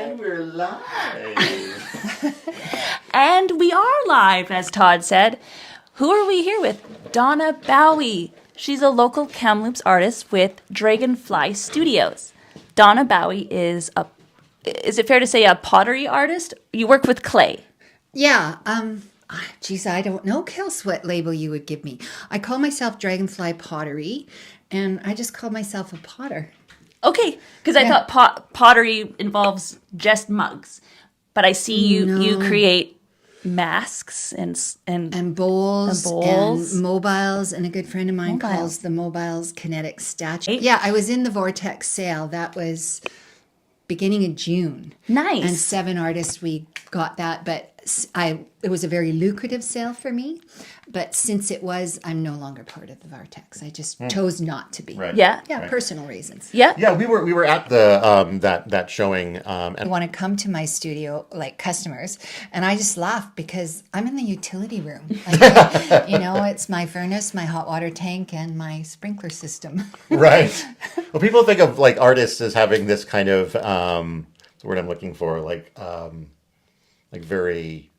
And we're live. And we are live, as Todd said. Who are we here with? Donna Bowie. She's a local Kamloops artist with Dragonfly Studios. Donna Bowie is it fair to say a pottery artist? You work with clay. Yeah. Geez, I don't know, Kels, what label you would give me. I call myself Dragonfly Pottery, and I just call myself a potter. Okay, because I thought pottery involves just mugs, but I see you create masks and bowls and mobiles, and a good friend of mine calls the mobiles kinetic statues. Yeah, I was in the Vortex sale. That was beginning of June. Nice. And 7 artists, we got that, but it was a very lucrative sale for me. But since I'm no longer part of the Vortex. I just chose not to be. Right. Yeah. Yeah, right. Personal reasons. Yeah. Yeah, we were at the that showing. I want to come to my studio, like customers, and I just laugh because I'm in the utility room. Like, it's my furnace, my hot water tank, and my sprinkler system. Right. Well, people think of like artists as having this kind of the word I'm looking for, like very.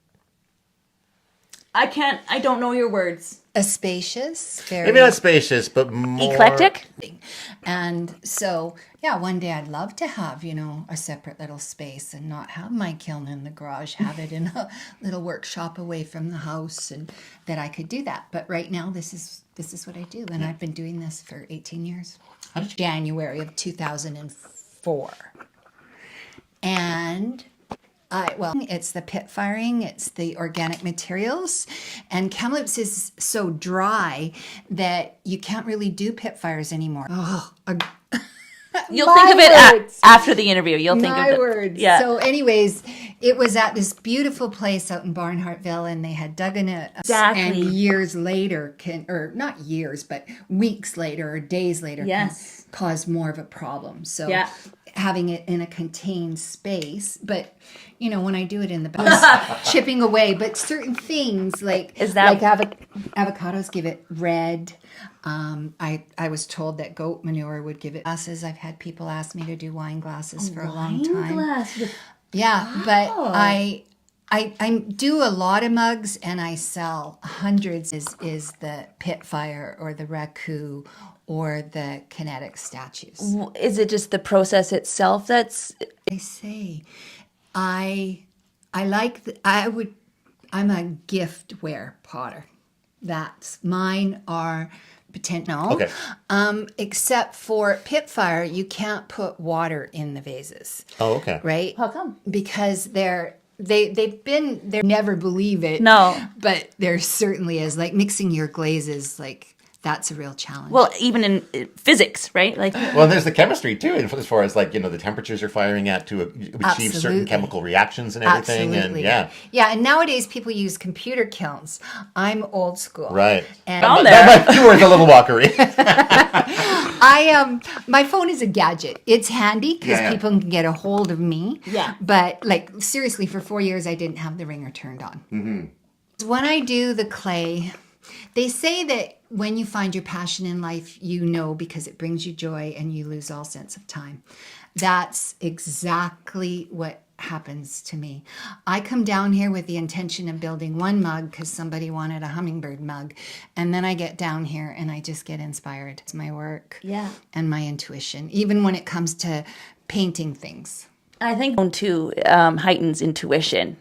I don't know your words. A spacious, very Maybe not spacious, but more eclectic. And so, yeah, one day I'd love to have, a separate little space and not have my kiln in the garage, have it in a little workshop away from the house, and that I could do that. But right now, this is what I do, and I've been doing this for 18 years. January of 2004. And it's the pit firing, it's the organic materials, and Kamloops is so dry that you can't really do pit fires anymore. You'll think of it after the interview. You'll think of it. My words. Yeah. So anyways, it was at this beautiful place out in Barnhartville, and they had dug in it. Exactly. And years later, or not years, but weeks later or days later, can cause more of a problem. So having it in a contained space, but when I do it in the back, chipping away, but certain things like avocados give it red. I was told that goat manure would give it glasses. I've had people ask me to do wine glasses for a long time. Yeah, but I do a lot of mugs, and I sell hundreds. Is the pit fire or the raku or the kinetic statues? Is it just the process itself that's? I say, I'm a giftware potter. That's mine are potential. Okay. Except for pit fire, you can't put water in the vases. Oh, okay. Right? How come? Because they never believe it. No. But there certainly is. Like mixing your glazes, that's a real challenge. Well, even in physics, right? Well, there's the chemistry too, as far as the temperatures you're firing at to achieve certain chemical reactions and everything. Absolutely. And and nowadays people use computer kilns. I'm old school. Right. And that might be worth a little walkery. My phone is a gadget. It's handy because people can get a hold of me. Yeah. But seriously, for 4 years I didn't have the ringer turned on. Mm-hmm. When I do the clay, they say that when you find your passion in life, because it brings you joy and you lose all sense of time. That's exactly what happens to me. I come down here with the intention of building one mug because somebody wanted a hummingbird mug. And then I get down here and I just get inspired. It's my work and my intuition, even when it comes to painting things. I think too heightens intuition.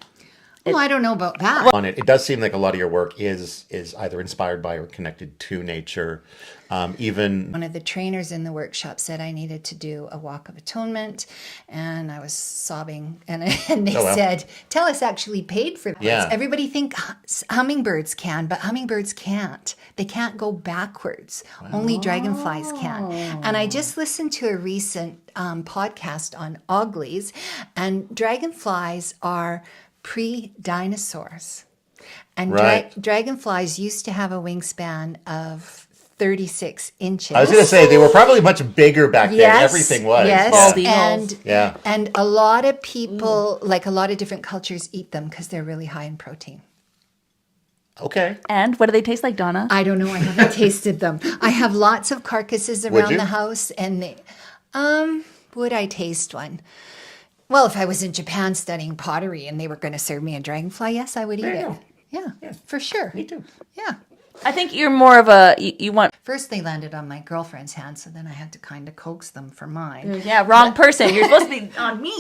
Well, I don't know about that. On it does seem like a lot of your work is either inspired by or connected to nature. Even one of the trainers in the workshop said I needed to do a walk of atonement, and I was sobbing. And they said, TELUS actually paid for this. Yeah. Everybody thinks hummingbirds can, but hummingbirds can't. They can't go backwards. Only dragonflies can. And I just listened to a recent podcast on oglies, and dragonflies are pre-dinosaurs. And dragonflies used to have a wingspan of 36 inches. I was going to say, they were probably much bigger back then. Everything was. Yes, and a lot of people, a lot of different cultures eat them because they're really high in protein. Okay. And what do they taste like, Donna? I don't know. I haven't tasted them. I have lots of carcasses around the house, and they, would I taste one? Well, if I was in Japan studying pottery and they were going to serve me a dragonfly, yes, I would eat There it. you go. Yeah, for sure. Me too. Yeah. I think you're more of a, you want, First, they landed on my girlfriend's hand, so then I had to kind of coax them for mine. yeah, wrong person. You're supposed to be on me.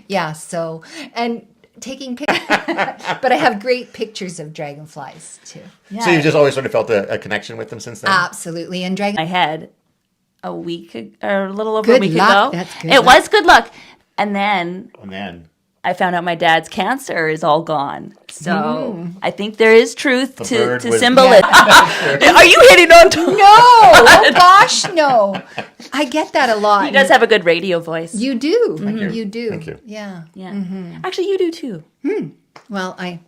Yeah, so, and taking pictures. But I have great pictures of dragonflies, too. Yeah. So you've just always sort of felt a connection with them since then? Absolutely. And I had a week or a little over Good a week luck. ago. That's good It luck. was good luck. And then And then I found out my dad's cancer is all gone. So I think there is truth to bird was- symbolism. Are you hitting on to? no, oh gosh, no. I get that a lot. He does have a good radio voice. You do. You do. Thank you. Yeah. Yeah. Actually, you do too. Well, I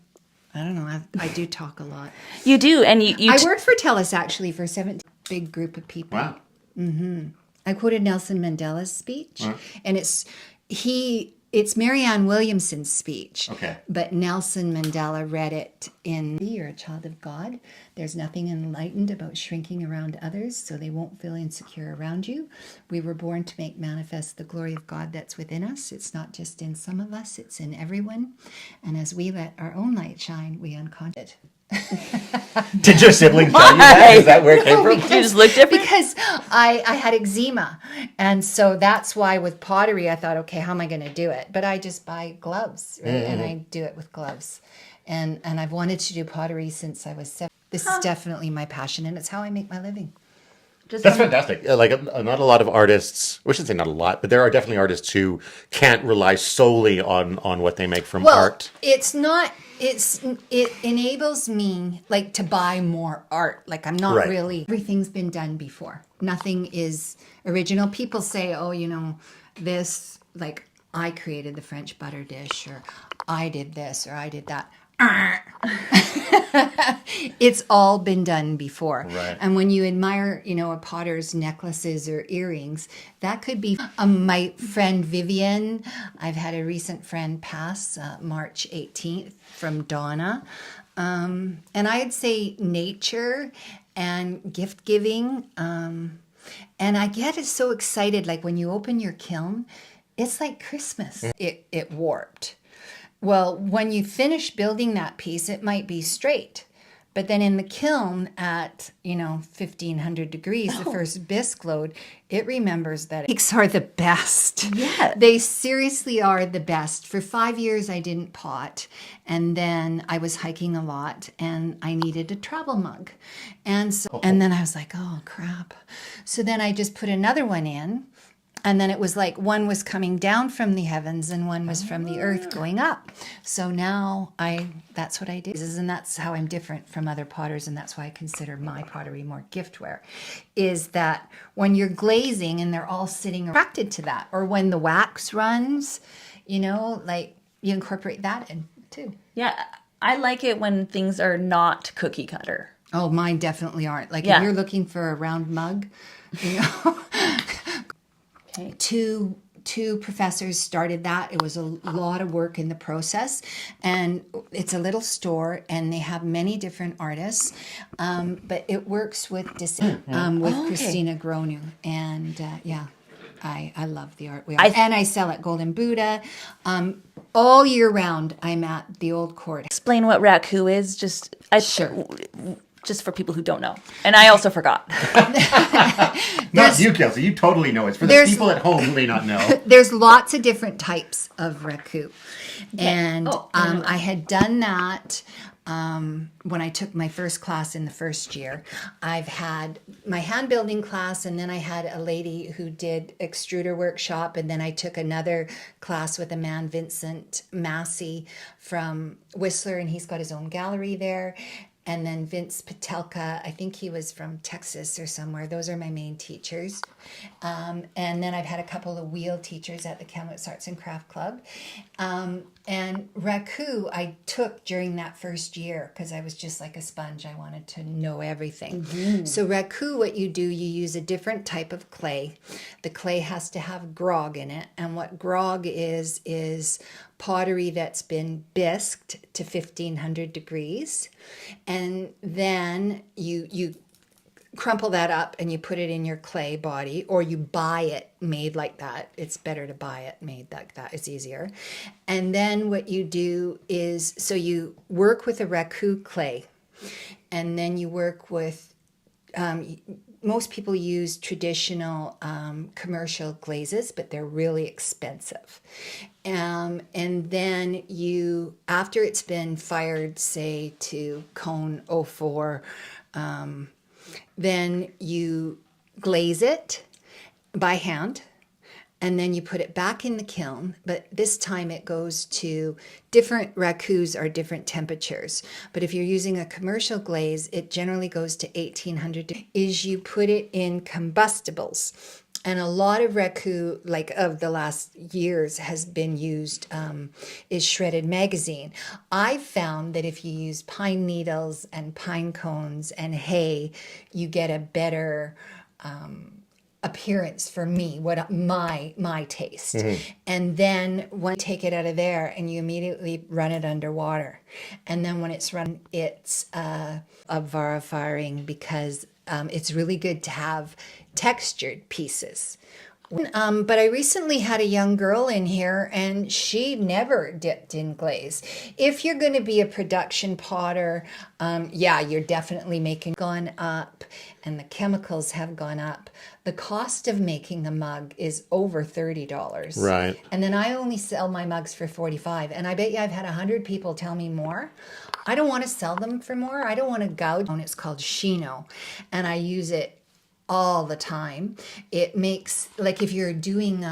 don't know. I do talk a lot. You do. And you I worked for TELUS actually for 17 big group of people. wow. I quoted Nelson Mandela's speech, and it's Marianne Williamson's speech. Okay. But Nelson Mandela read it in, "You're a child of God. There's nothing enlightened about shrinking around others so they won't feel insecure around you. We were born to make manifest the glory of God that's within us. It's not just in some of us, it's in everyone. And as we let our own light shine, we unconscious." Did your sibling tell you that? Is that where it came from? you just look different. Because I had eczema. And so that's why with pottery, I thought, okay, how am I going to do it? But I just buy gloves, right? And I do it with gloves. And I've wanted to do pottery since I was 7. This is definitely my passion, and it's how I make my living. That's fantastic. Not a lot of artists, I shouldn't say not a lot, but there are definitely artists who can't rely solely on what they make from art. It's not, it enables me like to buy more art. Like I'm not Right. really, everything's been done before. Nothing is original. People say, oh, this, like I created the French butter dish, or I did this, or I did that. It's all been done before. Right. And when you admire, a potter's necklaces or earrings, that could be my friend Vivian. I've had a recent friend pass March 18th from Donna. And I'd say nature and gift giving. And I get so excited, like when you open your kiln, it's like Christmas. It warped. Well, when you finish building that piece, it might be straight. But then in the kiln at, 1,500 degrees, the first bisque load, it remembers that cakes are the best. Yeah. They seriously are the best. For 5 years, I didn't pot. And then I was hiking a lot and I needed a travel mug. And then I was like, oh, crap. So then I just put another one in. And then it was like one was coming down from the heavens and one was from the earth going up. So now that's what I do. And that's how I'm different from other potters. And that's why I consider my pottery more giftware, is that when you're glazing and they're all sitting attracted to that, or when the wax runs, like you incorporate that in too. Yeah. I like it when things are not cookie cutter. Oh, mine definitely aren't. Like Yeah. if you're looking for a round mug, Okay. Two professors started that. It was a lot of work in the process, and it's a little store, and they have many different artists, but it works with Christina Gronu, and I love the art. And I sell at Golden Buddha. All year round, I'm at the old court. Explain what raku is. Sure. Just for people who don't know. And I also forgot. Not you, Kelsey. You totally know. It's for the people at home who may not know. There's lots of different types of raku. And I had done that when I took my first class in the first year. I've had my hand building class, and then I had a lady who did extruder workshop, and then I took another class with a man, Vincent Massey from Whistler, and he's got his own gallery there. And then Vince Patelka, I think he was from Texas or somewhere. Those are my main teachers. And then I've had a couple of wheel teachers at the Kamloops Arts and Craft Club. And raku I took during that first year because I was just like a sponge. I wanted to know everything. Mm-hmm. So raku, what you do, you use a different type of clay. The clay has to have grog in it. And what grog is pottery that's been bisqued to 1,500 degrees. And then you crumple that up and you put it in your clay body, or you buy it made like that. It's better to buy it made like that. It's easier. And then what you do is, so you work with a raku clay, and then you work with, most people use traditional commercial glazes, but they're really expensive. And then you, after it's been fired, say to cone 04, then you glaze it by hand, and then you put it back in the kiln. But this time it goes to different rakus are different temperatures. But if you're using a commercial glaze, it generally goes to 1800. Is you put it in combustibles. And a lot of raku, like of the last years, has been used, is shredded magazine. I've found that if you use pine needles and pine cones and hay, you get a better appearance for me, what my taste. And then when you take it out of there and you immediately run it underwater. And then when it's run, it's firing, because it's really good to have textured pieces. But I recently had a young girl in here, and she never dipped in glaze. If you're going to be a production potter, you're definitely gone up, and the chemicals have gone up. The cost of making a mug is over $30. Right. And then I only sell my mugs for $45. And I bet you I've had 100 people tell me more. I don't want to sell them for more. I don't want to gouge. It's called Shino, and I use it all the time. It makes, like if you're doing,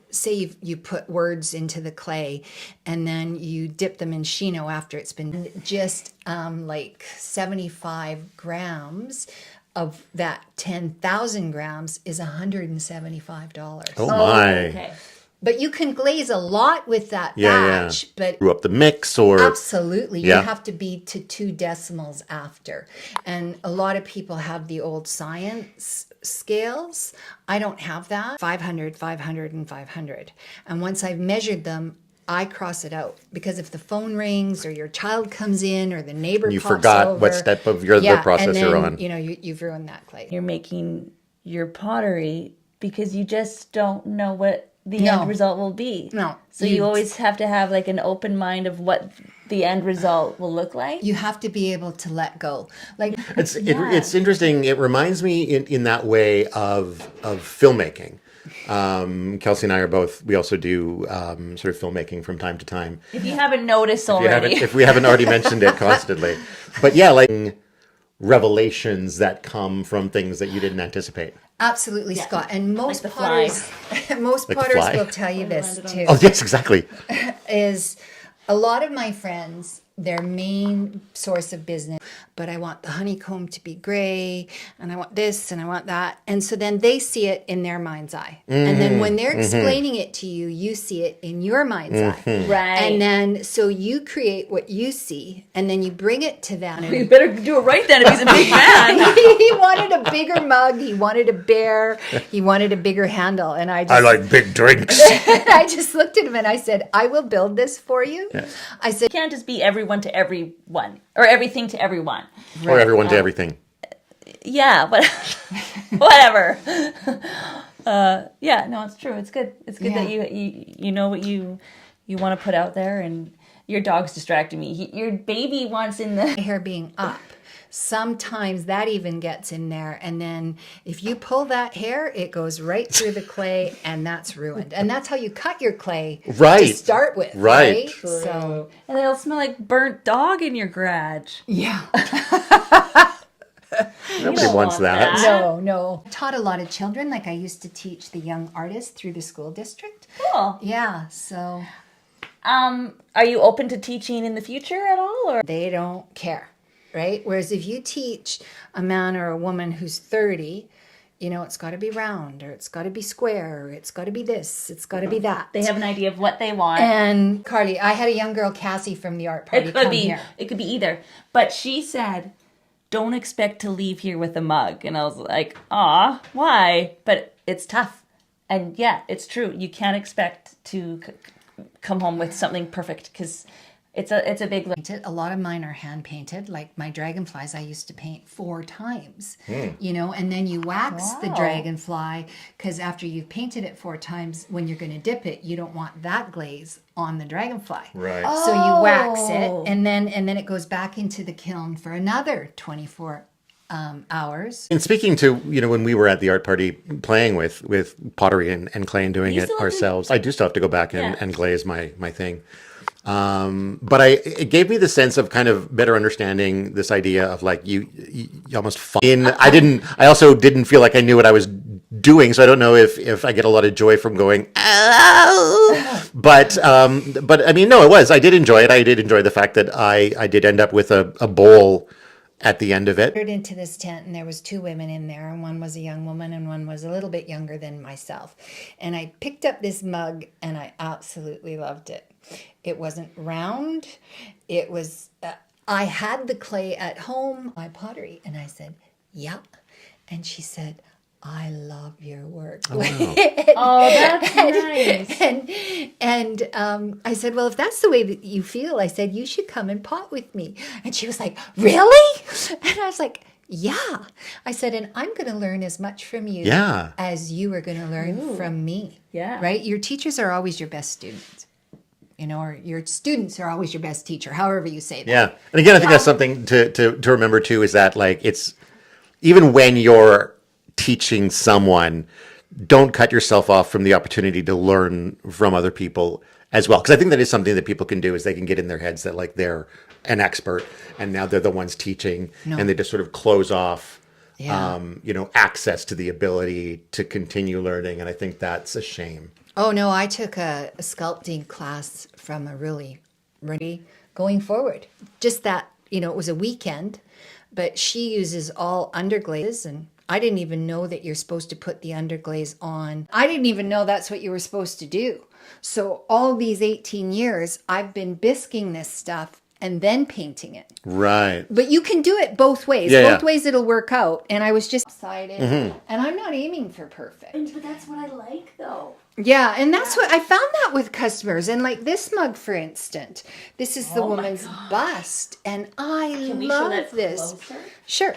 say you put words into the clay and then you dip them in Shino after it's been just like 75 grams of that 10,000 grams is $175. Oh my. Okay. But you can glaze a lot with that batch. But screw up the mix, or absolutely, you have to be to 2 decimals after. And a lot of people have the old science scales. I don't have that. 500, 500, and 500. And once I've measured them, I cross it out, because if the phone rings or your child comes in or the neighbor you pops forgot over, what step of the process and then, you're on. You know, you've ruined that clay. You're making your pottery because you just don't know what the end result will be. No. So you always have to have like an open mind of what the end result will look like. You have to be able to let go. Like It's interesting. It reminds me in that way of filmmaking. Kelsey and I are both. We also do sort of filmmaking from time to time. If you haven't noticed already, If we haven't already mentioned it constantly, but yeah, like revelations that come from things that you didn't anticipate. absolutely, Scott. And most Like the potters, most Like the potters fly? will tell you this too. Oh yes, exactly. Is a lot of my friends, their main source of business, but I want the honeycomb to be gray, and I want this, and I want that. And so then they see it in their mind's eye. And then when they're explaining it to you, you see it in your mind's eye. right? And then, so you create what you see, and then you bring it to them. You better do it right then if he's a big fan. He wanted a bigger mug. He wanted a bear. He wanted a bigger handle. And I like big drinks. I just looked at him and I said, I will build this for you. Yeah. I said, You can't just be everyone to everyone or everything to everyone. Or everyone to everything. Yeah, but whatever. Yeah, no, it's true. It's good. It's good that you know what you want to put out there. And your dog's distracting me. Your baby wants in the hair being up. Sometimes that even gets in there. And then if you pull that hair, it goes right through the clay, and that's ruined. And that's how you cut your clay to start with. Right. So, and it'll smell like burnt dog in your garage. yeah. Nobody wants that. No. Taught a lot of children. Like I used to teach the young artists through the school district. Cool. Yeah. So. Are you open to teaching in the future at all, or they don't care? Right? Whereas if you teach a man or a woman who's 30, you know, it's got to be round, or it's got to be square, or it's got to be this, it's got to be that. They have an idea of what they want. And Carly, I had a young girl, Cassie, from the art party come here. It could be either. But she said, don't expect to leave here with a mug. And I was like, aw, why? But it's tough. And yeah, it's true. You can't expect to come home with something perfect, because It's a big look. A lot of mine are hand painted. Like my dragonflies, I used to paint 4 times, and then you wax the dragonfly, because after you've painted it 4 times, when you're going to dip it, you don't want that glaze on the dragonfly. Right. So you wax it, and then it goes back into the kiln for another 24 hours. And speaking to, when we were at the art party playing with pottery and clay and doing it ourselves, I do still have to go back and glaze my thing. But it gave me the sense of kind of better understanding this idea of like you almost I also didn't feel like I knew what I was doing, so I don't know if I get a lot of joy from going oh, but I mean, no, I did enjoy it. I did enjoy the fact that I did end up with a bowl at the end of it. Into this tent, and there was 2 women in there, and one was a young woman and one was a little bit younger than myself. And I picked up this mug and I absolutely loved it. It wasn't round. It was, I had the clay at home, my pottery, and I said, yeah. And she said, I love your work. Oh, wow. Oh, that's nice. And I said, well, if that's the way that you feel, I said, you should come and pot with me. And she was like, really? And I was like, yeah. I said, and I'm going to learn as much from you as you are going to learn from me. Yeah. Right? Your teachers are always your best students. Or your students are always your best teacher, however you say that. Yeah. And again, I think that's something to remember too, is that like it's, even when you're teaching someone, don't cut yourself off from the opportunity to learn from other people as well. Because I think that is something that people can do, is they can get in their heads that like they're an expert and now they're the ones teaching, and they just sort of close off access to the ability to continue learning. And I think that's a shame. Oh, no, I took a sculpting class from a really going forward. Just that, it was a weekend, but she uses all underglazes, and I didn't even know that you're supposed to put the underglaze on. I didn't even know that's what you were supposed to do. So all these 18 years, I've been bisquing this stuff and then painting it. Right. But you can do it both ways. Both ways it'll work out. And I was just excited. And I'm not aiming for perfect. But that's what I like, though. Yeah, and that's what I found that with customers. And like this mug, for instance, this is the woman's bust. And I love this. Closer? Sure.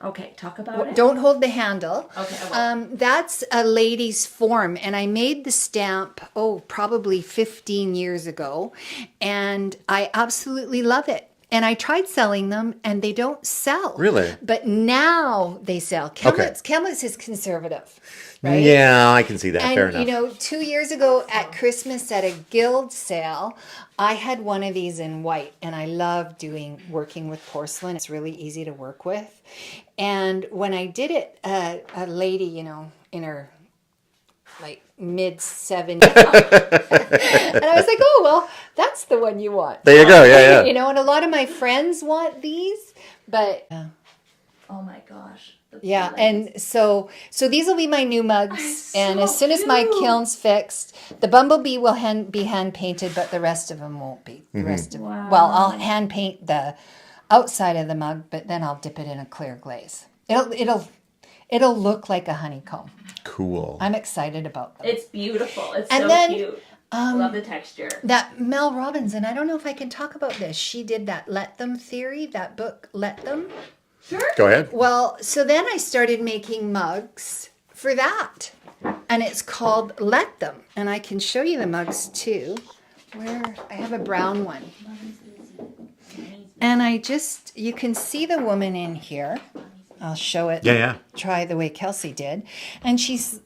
Okay, talk about it. Don't hold the handle. Okay, I will. That's a lady's form, and I made the stamp, probably 15 years ago, and I absolutely love it. And I tried selling them, and they don't sell. Really? But now they sell. Kamloops is conservative, right? Yeah, I can see that. And, fair enough. 2 years ago at Christmas at a guild sale, I had one of these in white, and I love working with porcelain. It's really easy to work with. And when I did it, a lady, in her mid 70s, and I was like, oh, well, that's the one you want. There you go. Yeah. And a lot of my friends want these, but oh my gosh. Yeah, and so these will be my new mugs, and as soon as my kiln's fixed, the bumblebee will be hand painted, but the rest of them won't be. The rest of well, I'll hand paint the outside of the mug, but then I'll dip it in a clear glaze. It'll look like a honeycomb. Cool. I'm excited about them. It's beautiful. It's and so then, cute. Love the texture. That Mel Robbins, and I don't know if I can talk about this. She did that Let Them theory, that book Let Them. Sure. Go ahead. Well, so then I started making mugs for that. And it's called Let Them. And I can show you the mugs too. Where I have a brown one. And you can see the woman in here. I'll show it. Yeah. Try the way Kelsey did. And she's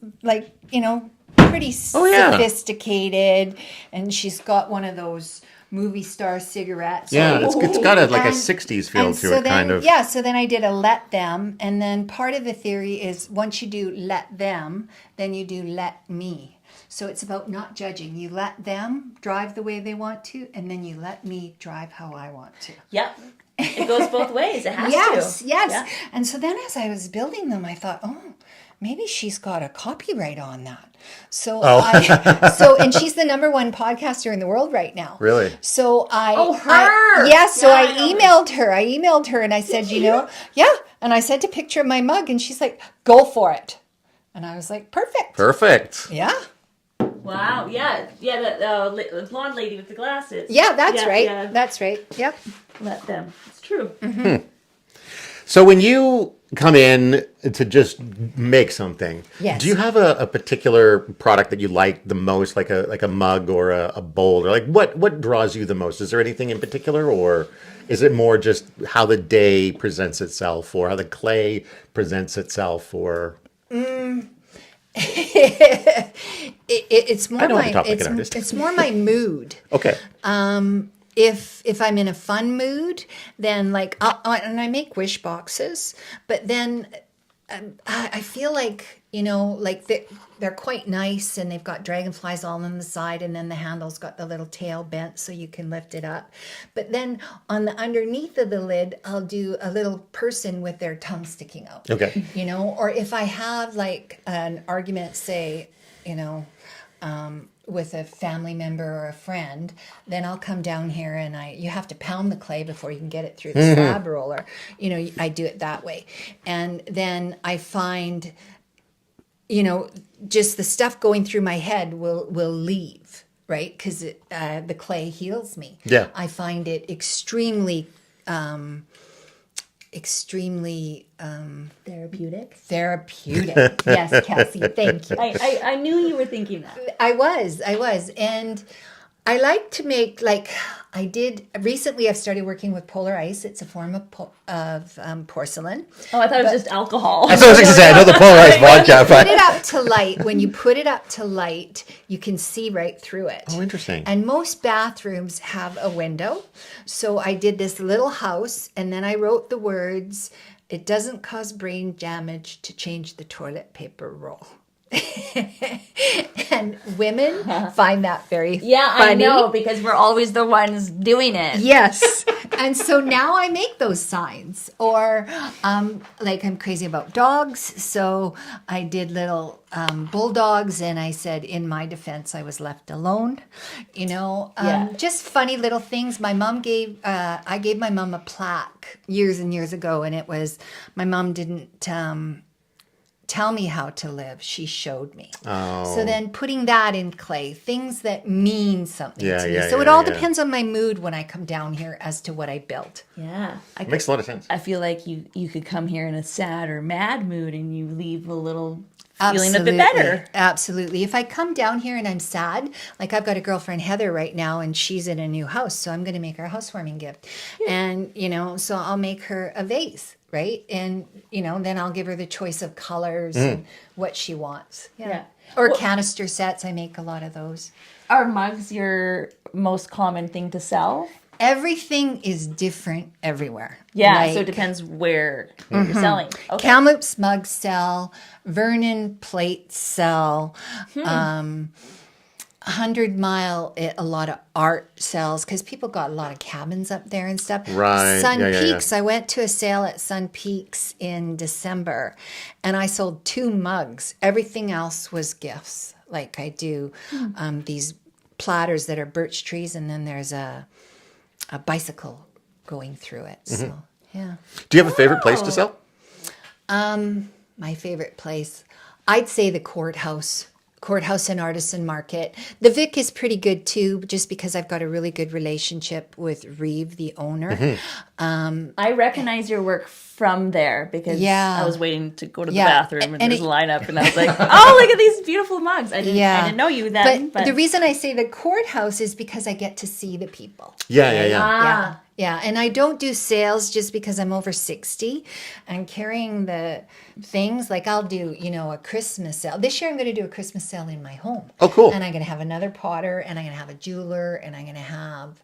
pretty sophisticated. And she's got one of those movie star cigarettes. Yeah, it's got a 60s feel to it, kind of. Yeah, so then I did a let them, and then part of the theory is once you do let them, then you do let me. So it's about not judging. You let them drive the way they want to, and then you let me drive how I want to. Yep. It goes both ways. It has to. Yes. Yeah. And so then as I was building them, I thought, maybe she's got a copyright on that. So and she's the #1 podcaster in the world right now. Really? So I emailed her. I emailed her and I said, and I sent a picture of my mug and she's like, go for it. And I was like, perfect. Perfect. Yeah. Wow. Yeah. Yeah. The blonde lady with the glasses. Yeah, that's right. Yeah. That's right. Yep. Let them. It's true. So when you come in to just make something, Yes. do you have a particular product that you like the most, like a mug or a bowl, or like what draws you the most? Is there anything in particular, or is it more just how the day presents itself, or how the clay presents itself, or? It's more I know what my the topic artist. it's more my mood. Okay. If I'm in a fun mood, then like and I make wish boxes, but then I feel like, like they're quite nice, and they've got dragonflies all on the side, and then the handle's got the little tail bent so you can lift it up. But then on the underneath of the lid, I'll do a little person with their tongue sticking out. Okay. Or if I have like an argument, say, with a family member or a friend, then I'll come down here and you have to pound the clay before you can get it through the slab roller. I do it that way. And then I find, just the stuff going through my head will leave, right? Because the clay heals me. Yeah. I find it extremely Therapeutic. Yes, Kelsey, thank you. I knew you were thinking that. I was. And I like to make, I did, recently I've started working with polar ice. It's a form of porcelain. Oh, I thought it was just alcohol. That's what I was going to say. I know the polarized vodka, Put it up to light. When you put it up to light, you can see right through it. Oh, interesting. And most bathrooms have a window. So I did this little house, and then I wrote the words, "It doesn't cause brain damage to change the toilet paper roll." And women find that very funny. I know, because we're always the ones doing it. Yes. And so now I make those signs. Or like I'm crazy about dogs. So I did little bulldogs, and I said, in my defense, I was left alone. Just funny little things. I gave my mom a plaque years and years ago, and it was, my mom didn't tell me how to live. She showed me. Oh. So then putting that in clay, things that mean something to me. Yeah, So it all depends on my mood when I come down here as to what I built. Yeah. Makes a lot of sense. I feel like you could come here in a sad or mad mood, and you leave a little feeling a bit better. Absolutely. If I come down here and I'm sad, like I've got a girlfriend, Heather, right now, and she's in a new house. So I'm going to make her a housewarming gift. And, so I'll make her a vase. Right. And, then I'll give her the choice of colors and what she wants. Yeah. Or canister sets. I make a lot of those. Are mugs your most common thing to sell? Everything is different everywhere. Yeah. So it depends where you're selling. Okay. Kamloops mugs sell. Vernon plates sell. 100 Mile, a lot of art sells because people got a lot of cabins up there and stuff. Right. Sun Peaks. I went to a sale at Sun Peaks in December, and I sold 2 mugs. Everything else was gifts. Like I do these platters that are birch trees, and then there's a bicycle going through it. So, yeah. Do you have a favorite place to sell? My favorite place, I'd say the Courthouse and Artisan Market. The Vic is pretty good too, just because I've got a really good relationship with Reeve, the owner. I recognize your work from there because I was waiting to go to the bathroom and there's a lineup, and I was like, oh, look at these beautiful mugs. I didn't know you then. But the reason I say the Courthouse is because I get to see the people. Yeah, and I don't do sales just because I'm over 60 and carrying the things. Like I'll do, a Christmas sale. This year I'm going to do a Christmas sale in my home. Oh, cool. And I'm going to have another potter, and I'm going to have a jeweler, and I'm going to have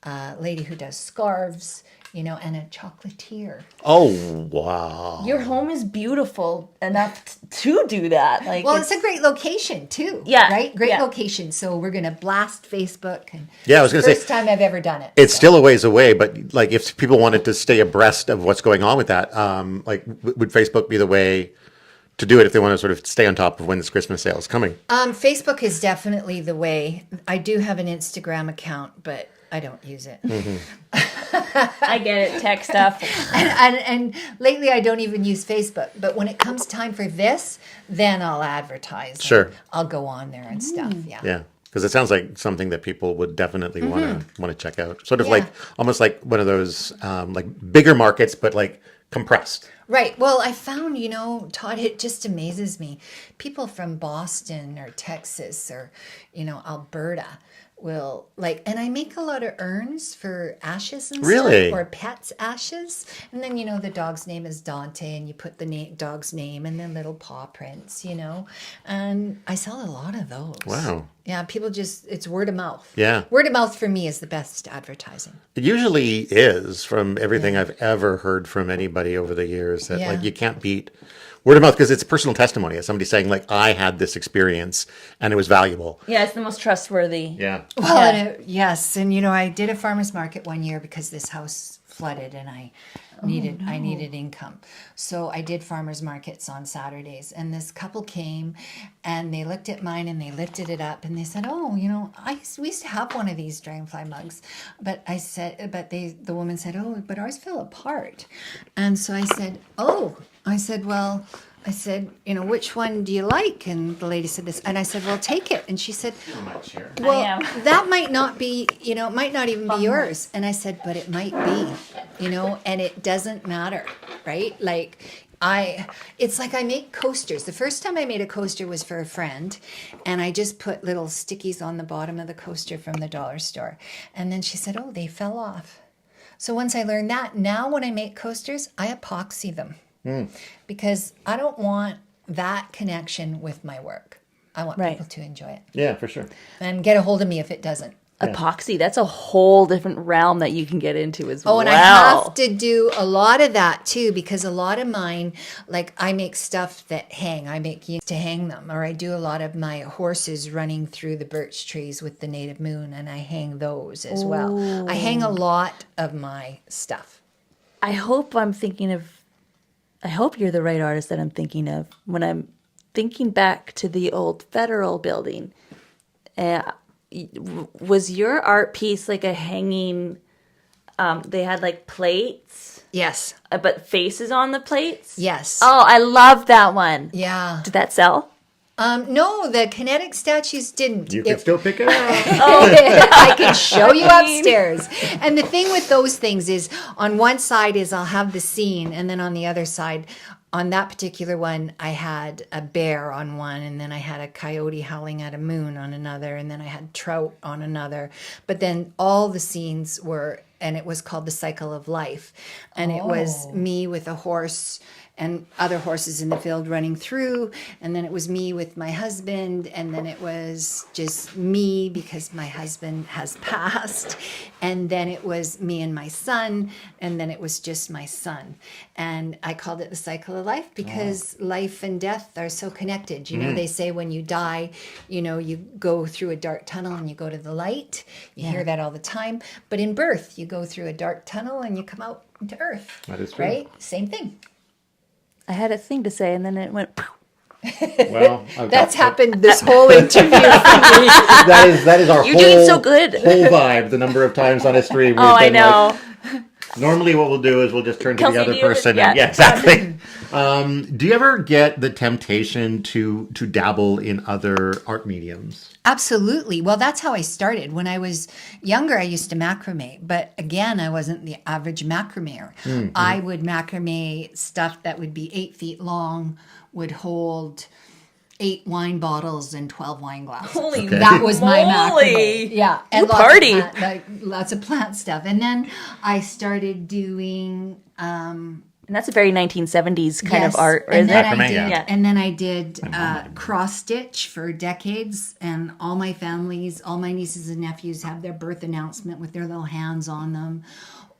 a lady who does scarves, and a chocolatier. Oh, wow. Your home is beautiful enough to do that. It's a great location too. Yeah. Right? Great location. So we're going to blast Facebook. And I was going to say. First time I've ever done it. It's still a ways away, but if people wanted to stay abreast of what's going on with that, would Facebook be the way to do it if they want to sort of stay on top of when this Christmas sale is coming? Facebook is definitely the way. I do have an Instagram account, but I don't use it. I get it, tech stuff. And lately I don't even use Facebook. But when it comes time for this, then I'll advertise. Sure. I'll go on there and stuff. Yeah. Yeah. Because it sounds like something that people would definitely want to check out. Sort of like almost like one of those like bigger markets, but like compressed. Right. Well, I found, Todd, it just amazes me. People from Boston or Texas or, Alberta will and I make a lot of urns for ashes and Really? stuff, or pets' ashes. And then, the dog's name is Dante, and you put the dog's name and then little paw prints, and I sell a lot of those. Wow. Yeah, people it's word of mouth. Yeah. Word of mouth for me is the best advertising. It usually is, from everything I've ever heard from anybody over the years, that like you can't beat word of mouth, because it's personal testimony. It's somebody saying like, I had this experience and it was valuable. Yeah, it's the most trustworthy. Yeah. Well, yes, and I did a farmer's market one year because this house flooded and I needed income. So I did farmers markets on Saturdays, and this couple came and they looked at mine and they lifted it up and they said, "Oh, we used to have one of these Dragonfly mugs." But the woman said, "Oh, but ours fell apart." And so I said, "Well, which one do you like?" And the lady said this. And I said, "Well, take it." And she said, "Well, that might not be, it might not even be yours." And I said, "But it might be, and it doesn't matter, right?" It's like I make coasters. The first time I made a coaster was for a friend, and I just put little stickies on the bottom of the coaster from the dollar store. And then she said, "Oh, they fell off." So once I learned that, now when I make coasters, I epoxy them. Because I don't want that connection with my work. I want people to enjoy it. Yeah, for sure. And get a hold of me if it doesn't. Epoxy, that's a whole different realm that you can get into as well. Oh, and I have to do a lot of that too, because a lot of mine, like I make stuff that hang. I make to hang them, or I do a lot of my horses running through the birch trees with the native moon, and I hang those as well. I hang a lot of my stuff. I hope you're the right artist that I'm thinking of. When I'm thinking back to the old Federal building, was your art piece like a hanging, they had like plates? Yes. But faces on the plates? Yes. Oh, I love that one. Yeah. Did that sell? No, the kinetic statues didn't. You can still pick it up. I can show you upstairs. And the thing with those things is, on one side is I'll have the scene, and then on the other side, on that particular one, I had a bear on one, and then I had a coyote howling at a moon on another, and then I had trout on another. But then all the scenes were, and it was called The Cycle of Life. And it was me with a horse and other horses in the field running through, and then it was me with my husband, and then it was just me because my husband has passed, and then it was me and my son, and then it was just my son. And I called it The Cycle of Life because life and death are so connected. They say when you die, you go through a dark tunnel and you go to the light. You hear that all the time. But in birth, you go through a dark tunnel and you come out into earth. That is true. Right? Same thing. I had a thing to say, and then it went. Well, that's happened this whole interview. that is our You're doing so good. whole vibe. The number of times on a stream. I know. Normally, what we'll do is we'll just turn to Kelsey, the other person. yeah, exactly. Do you ever get the temptation to dabble in other art mediums? Absolutely. Well, that's how I started. When I was younger, I used to macrame, but again, I wasn't the average macrameer. Mm-hmm. I would macrame stuff that would be 8 feet long, would hold 8 wine bottles and 12 wine glasses. Holy that was my moly. macrame. Yeah. And party. Lots of plant stuff. And then I started doing... and that's a very 1970s kind of art, isn't it? And then I did cross stitch for decades, and all my nieces and nephews have their birth announcement with their little hands on them.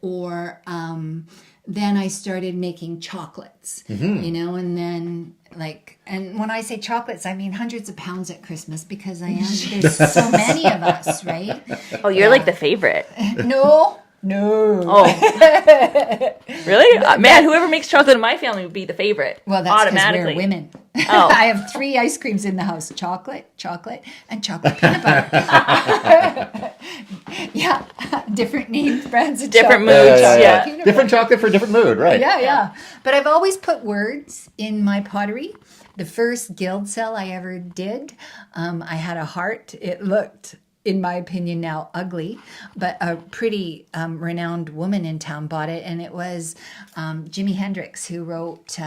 Or then I started making chocolates, and then and when I say chocolates, I mean hundreds of pounds at Christmas, because there's so many of us, right? Oh, you're like the favorite. No. Oh. Really? Man, whoever makes chocolate in my family would be the favorite. Well, that's automatically. We're women. Oh. I have 3 ice creams in the house: chocolate, and chocolate peanut butter. Yeah, different names, brands of Different chocolate. moods, yeah. Different chocolate for different mood, right? Yeah. But I've always put words in my pottery. The first guild cell I ever did, I had a heart. It looked, in my opinion now, ugly, but a pretty renowned woman in town bought it, and it was Jimi Hendrix who wrote,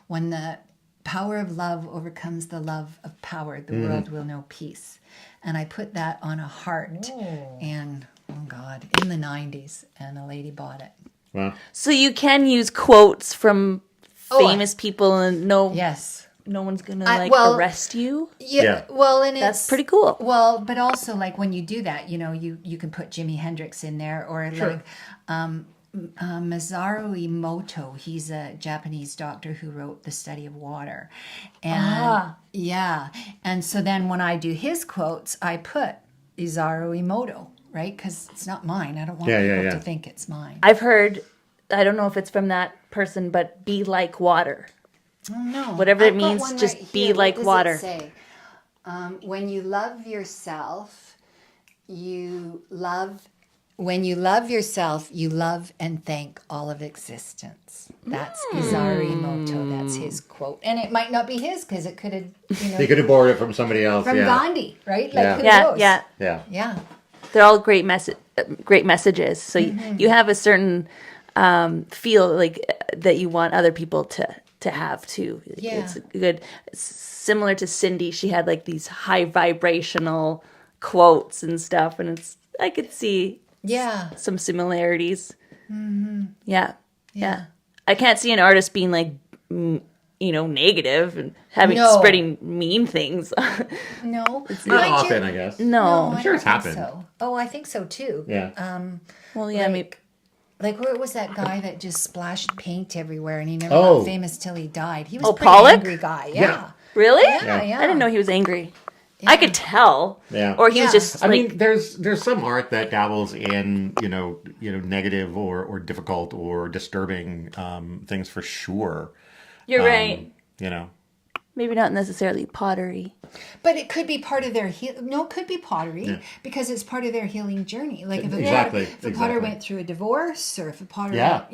"When the power of love overcomes the love of power, the world will know peace." And I put that on a heart, and oh God, in the 90s, and a lady bought it. Wow. So you can use quotes from famous people, and Yes. no one's gonna arrest you. Yeah. Well, and That's pretty cool. Well, but also like when you do that, you can put Jimi Hendrix in there, or like Masaru Emoto. He's a Japanese doctor who wrote The Study of Water, and and so then when I do his quotes, I put Isaru Emoto, right? Because it's not mine. I don't want people to think it's mine. I've heard. I don't know if it's from that person, but be like water. Oh, no. Whatever it means, just be like water. What does it say? When you love yourself, you love and thank all of existence. That's Isaru Emoto. That's his quote. And it might not be his, because it could have, They could have borrowed it from somebody else. from Gandhi, right? Like, who knows? Yeah. They're all great messages. So you have a certain feel like that you want other people to have too. Yeah. It's good. Similar to Cindy, she had like these high vibrational quotes and stuff, and I could see some similarities. Mm-hmm. Yeah. I can't see an artist being like negative and spreading mean things. No, It's not often, I guess. No, I'm sure it's happened. So. Oh, I think so too. Yeah. Well, yeah, Like, where was that guy that just splashed paint everywhere, and he never got famous till he died? He was a pretty Pollock? angry guy. Yeah. Really? Yeah. I didn't know he was angry. I could tell. Yeah. Or he was just I mean, there's some art that dabbles in negative or difficult or disturbing things for sure. You're right. Maybe not necessarily pottery. But it could be part of their it could be pottery because it's part of their healing journey. Like if a potter went through a divorce, or if a potter, then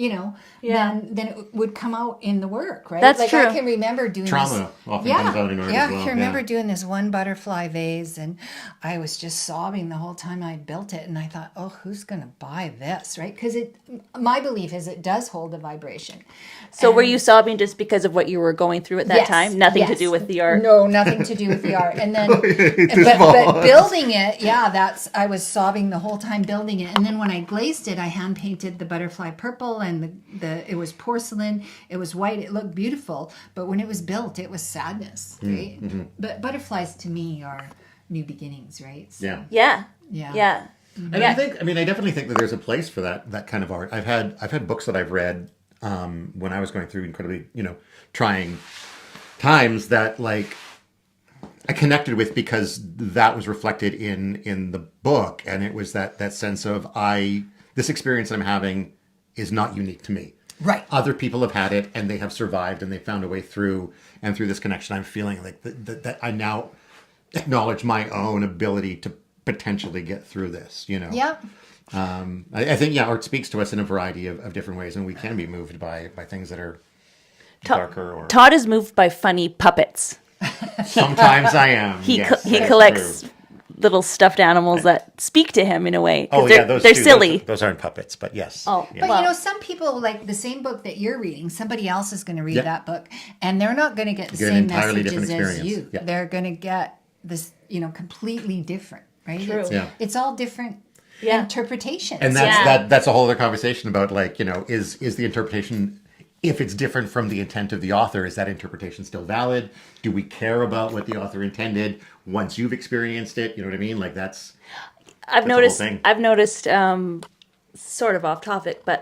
it would come out in the work, right? That's like true. I can remember doing trauma often comes out in art as well. I can remember doing this one butterfly vase, and I was just sobbing the whole time I built it, and I thought, oh, who's going to buy this, right? Because my belief is it does hold a vibration. So were you sobbing just because of what you were going through at that time? Nothing to do with the art? No, nothing to do with the art. And then, but building it, I was sobbing the whole time building it. And then when I glazed it, I hand painted the butterfly purple, and it was porcelain. It was white. It looked beautiful. But when it was built, it was sadness, right? Mm-hmm. But butterflies to me are new beginnings, right? So, yeah. And I definitely think that there's a place for that kind of art. I've had books that I've read when I was going through incredibly, trying times that like I connected with because that was reflected in the book, and it was that sense of this experience I'm having is not unique to me. Right. Other people have had it, and they have survived, and they found a way through. And through this connection, I'm feeling like that I now acknowledge my own ability to potentially get through this. Yeah. I think art speaks to us in a variety of different ways, and we can be moved by things that are darker. Or Todd is moved by funny puppets. Sometimes I am. He collects little stuffed animals that speak to him in a way. Oh, they're silly. Those aren't puppets, but yes. Oh, yeah. But some people, like the same book that you're reading, somebody else is going to read that book, and they're not going to get the same messages as you. Yeah. They're going to get this, completely different, right? True. It's all different interpretations. And that's a whole other conversation about is the interpretation, if it's different from the intent of the author, is that interpretation still valid? Do we care about what the author intended once you've experienced it? You know what I mean? Like I've noticed, sort of off topic, but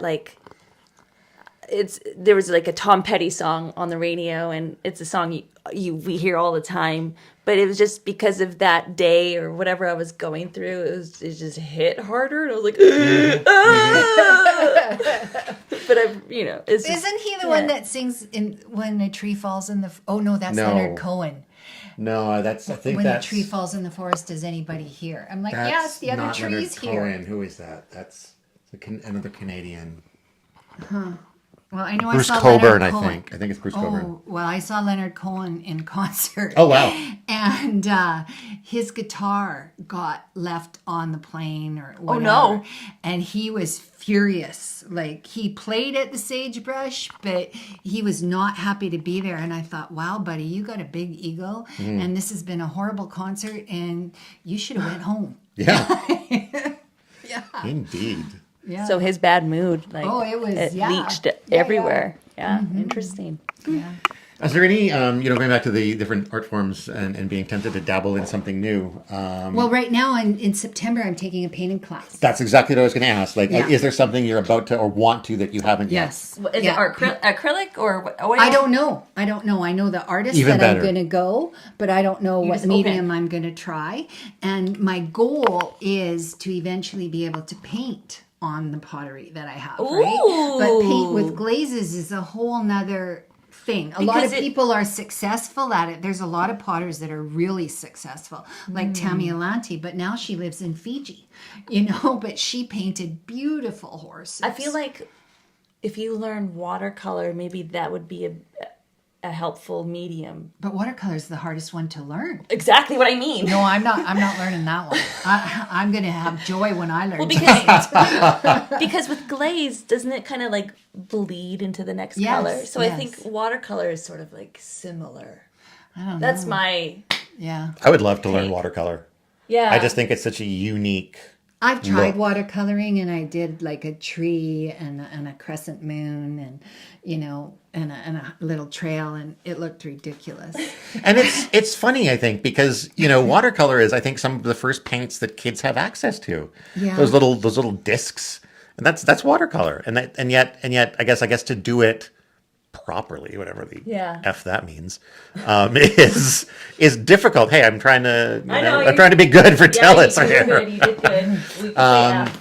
there was like a Tom Petty song on the radio, and it's a song we hear all the time, but it was just because of that day or whatever I was going through, it just hit harder, and I was like, but Isn't he the one that sings when a tree falls in the? Oh no, that's Leonard Cohen. No, that's, I think when that's... the tree falls in the forest, does anybody hear? I'm like, That's yes, the other not tree's Leonard here. Cohen. Who is that? That's another Canadian. Well, I know Bruce I saw Coburn, Leonard Cohen. I think. I think it's Bruce Coburn. Oh, well, I saw Leonard Cohen in concert. Oh, wow. And his guitar got left on the plane or whatever. Oh, no. And he was furious. Like, he played at the Sagebrush, but he was not happy to be there. And I thought, wow, buddy, you got a big ego. And this has been a horrible concert, and you should have went home. Yeah. Yeah. Indeed. Yeah. So his bad mood, like, it leached everywhere. Yeah, interesting. Yeah. Is there any, going back to the different art forms and being tempted to dabble in something new? Well, right now in September, I'm taking a painting class. That's exactly what I was going to ask. Like, Yeah. is there something you're about to or want to that you haven't Yes. Is it Yeah. acrylic or oil? I don't know. I know the artist Even that better. I'm going to go, but I don't know what just medium open. I'm going to try. And my goal is to eventually be able to paint on the pottery that I have, right? But paint with glazes is a whole nother thing. A lot of Because people are successful at it. There's a lot of potters that are really successful, like Tammy Alanti, but now she lives in Fiji, but she painted beautiful horses. I feel like if you learn watercolor, maybe that would be a helpful medium. But watercolor is the hardest one to learn. Exactly what I mean. No, I'm not learning that one. I'm going to have joy when I learn. Well, because with glaze, doesn't it kind of like bleed into the next Yes, color? So I yes. think watercolor is sort of like similar. I don't know. That's my Yeah. I would love to learn watercolor. yeah. I just think it's such a unique... I've tried Look. watercoloring, and I did like a tree and a crescent moon and a little trail, and it looked ridiculous. And it's funny, I think, because watercolor is, I think, some of the first paints that kids have access to. Yeah. Those little discs, and that's watercolor, and yet I guess to do it properly, whatever the f that means, is difficult. Hey, I'm trying to I'm trying to be good for TELUS here. You did good. We can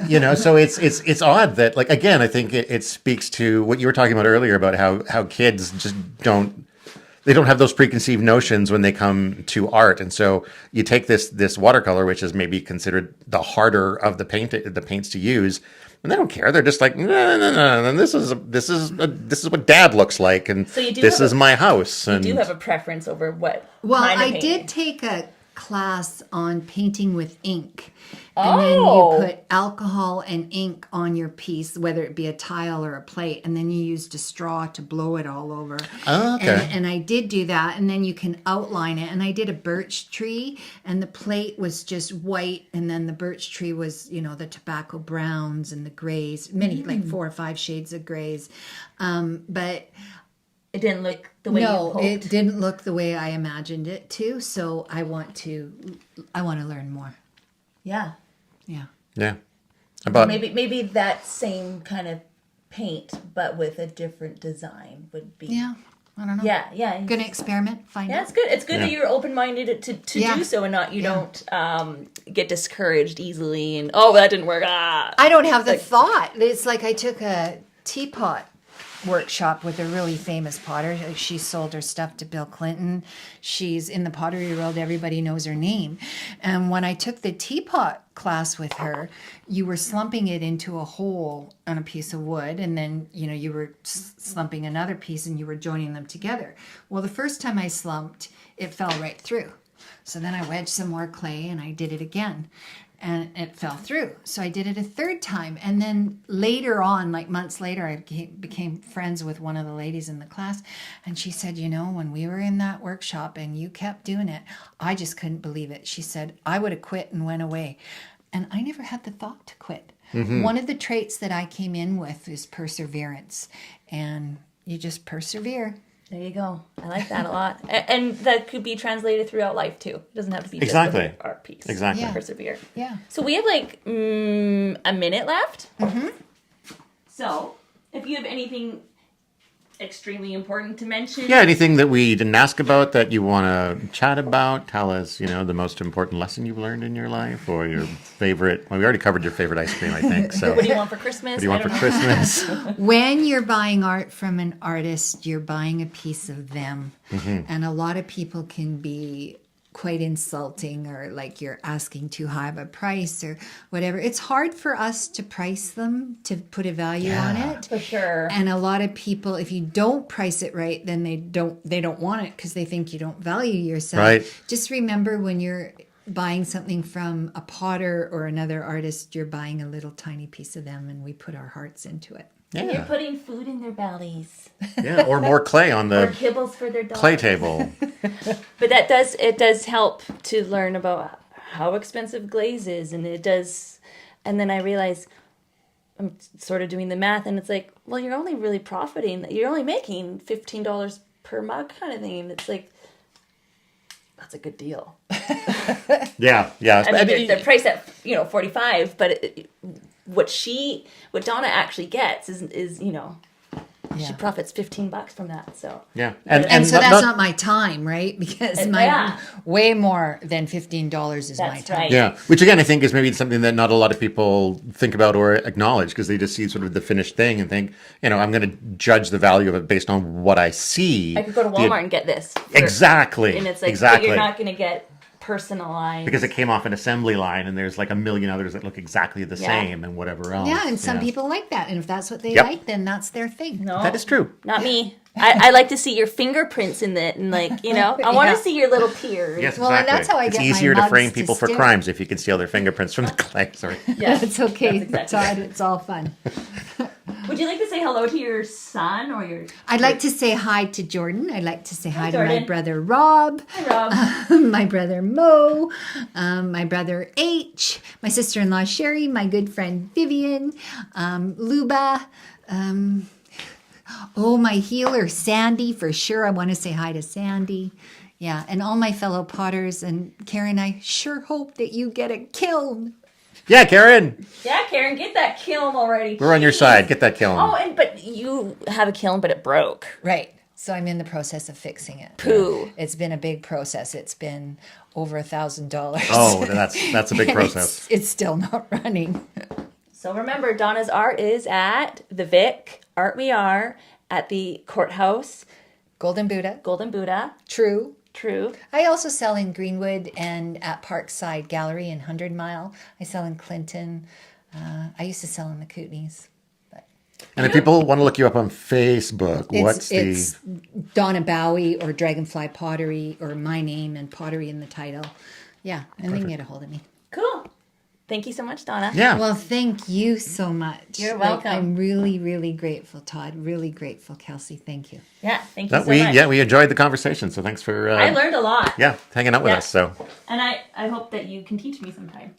say So it's odd that, like, again, I think it speaks to what you were talking about earlier about how kids just don't have those preconceived notions when they come to art. And so you take this watercolor, which is maybe considered the harder of the paints to use, and they don't care. They're just like, no. This is what Dad looks like, and So you do this have is my house. And You do have a preference over what Well, kind of I painting. did take a class on painting with ink. And then Oh. you put alcohol and ink on your piece, whether it be a tile or a plate, and then you used a straw to blow it all over. Oh, okay. And I did do that, and then you can outline it. And I did a birch tree, and the plate was just white, and then the birch tree was, the tobacco browns and the grays, many, like 4 or 5 shades of grays. But It didn't look the way you no, hoped. it didn't look the way I imagined it to. So I want to learn more. Yeah. Yeah. yeah, about Maybe that same kind of paint, but with a different design would be. Yeah. I don't know. Yeah. Gonna experiment. Find Yeah, out. it's good. It's good that Yeah. you're open-minded to Yeah. do so, and not you don't get discouraged easily. And that didn't work. I don't have the thought. It's like I took a teapot workshop with a really famous potter. She sold her stuff to Bill Clinton. She's in the pottery world. Everybody knows her name. And when I took the teapot class with her, you were slumping it into a hole on a piece of wood, and then you were slumping another piece, and you were joining them together. Well, the first time I slumped, it fell right through. So then I wedged some more clay, and I did it again, and it fell through. So I did it a third time. And then later on, like months later, I became friends with one of the ladies in the class. And she said, when we were in that workshop and you kept doing it, I just couldn't believe it. She said, I would have quit and went away. And I never had the thought to quit. Mm-hmm. One of the traits that I came in with is perseverance. And you just persevere. There you go. I like that a lot, and that could be translated throughout life too. It doesn't have to be Exactly. just an art piece. Exactly. Yeah. Persevere. Yeah. So we have like a minute left. Mm-hmm. So if you have anything extremely important to mention? Yeah, anything that we didn't ask about that you want to chat about? Tell us, the most important lesson you've learned in your life, or your favorite. Well, we already covered your favorite ice cream, I think. So, What do you want for Christmas? what do you want for Christmas? When you're buying art from an artist, you're buying a piece of them. Mm-hmm. And a lot of people can be quite insulting, or like you're asking too high of a price or whatever. It's hard for us to price them, to put a value on it. For sure. And a lot of people, if you don't price it right, then they don't want it because they think you don't value yourself. Right. Just remember, when you're buying something from a potter or another artist, you're buying a little tiny piece of them, and we put our hearts into it. And you're Yeah, putting food in their bellies. yeah, or more clay on Or the kibbles for their dogs. clay table. But it does help to learn about how expensive glaze is, and it does. And then I realize I'm sort of doing the math, and it's like, well, you're only really profiting. You're only making $15 per mug, kind of thing. And it's like, that's a good deal. Yeah, yeah. I mean, they're priced at $45, but what Donna actually gets is she profits $15 from that. So Yeah, And so that's not my time, right? Because yeah. way more than $15 is my That's time. right. Yeah, which again I think is maybe something that not a lot of people think about or acknowledge, because they just see sort of the finished thing and think, I'm going to judge the value of it based on what I see. I could go to Walmart and get this. Exactly. And it's like, exactly. but you're not going to get personalized. Because it came off an assembly line, and there's like a million others that look exactly the Yeah. same, and whatever else. Yeah, and some people like that. And if that's what they Yep. like, then that's their thing. No, That is true. Not me. I like to see your fingerprints in it, and I want Yeah. to see your little tears. Yes, Well, exactly. and that's how I it's get my easier to mugs frame to people for stick. crimes if you can steal their fingerprints from the clay. Sorry. Yes. It's okay, That's exactly Todd. It's all fun. Would you like to say hello to your son or your? I'd like to say hi to Jordan. I'd like to say hi to my Jordan. brother Rob, Hi, Rob. my brother Mo, my brother H, my sister-in-law Sherry, my good friend Vivian, Luba, my healer Sandy, for sure. I want to say hi to Sandy. Yeah, and all my fellow potters. And Karen, I sure hope that you get a kiln. Yeah, Karen, Yeah, Karen, get that kiln already. we're on your Jeez. side. Get that kiln. Oh, but you have a kiln, but it broke. Right. So I'm in the process of fixing it. Pooh. It's been a big process. It's been over $1,000. Oh, that's a big process. It's still not running. So remember, Donna's art is at the Vic Art We Are at the courthouse. Golden Buddha. Golden Buddha. True. True. I also sell in Greenwood and at Parkside Gallery in 100 Mile. I sell in Clinton. I used to sell in the Kootenays. And if people want to look you up on Facebook, It's Donna Bowie or Dragonfly Pottery, or my name and pottery in the title. Yeah, and they can get a hold of me. Cool. Thank you so much, Donna. Yeah. Well, thank you so much. You're welcome. I'm really, really grateful, Todd. Really grateful, Kelsey. Thank you. Yeah, thank you so much. we enjoyed the conversation. So thanks for I learned a lot. hanging out with Yeah. us. So And I hope that you can teach me sometime.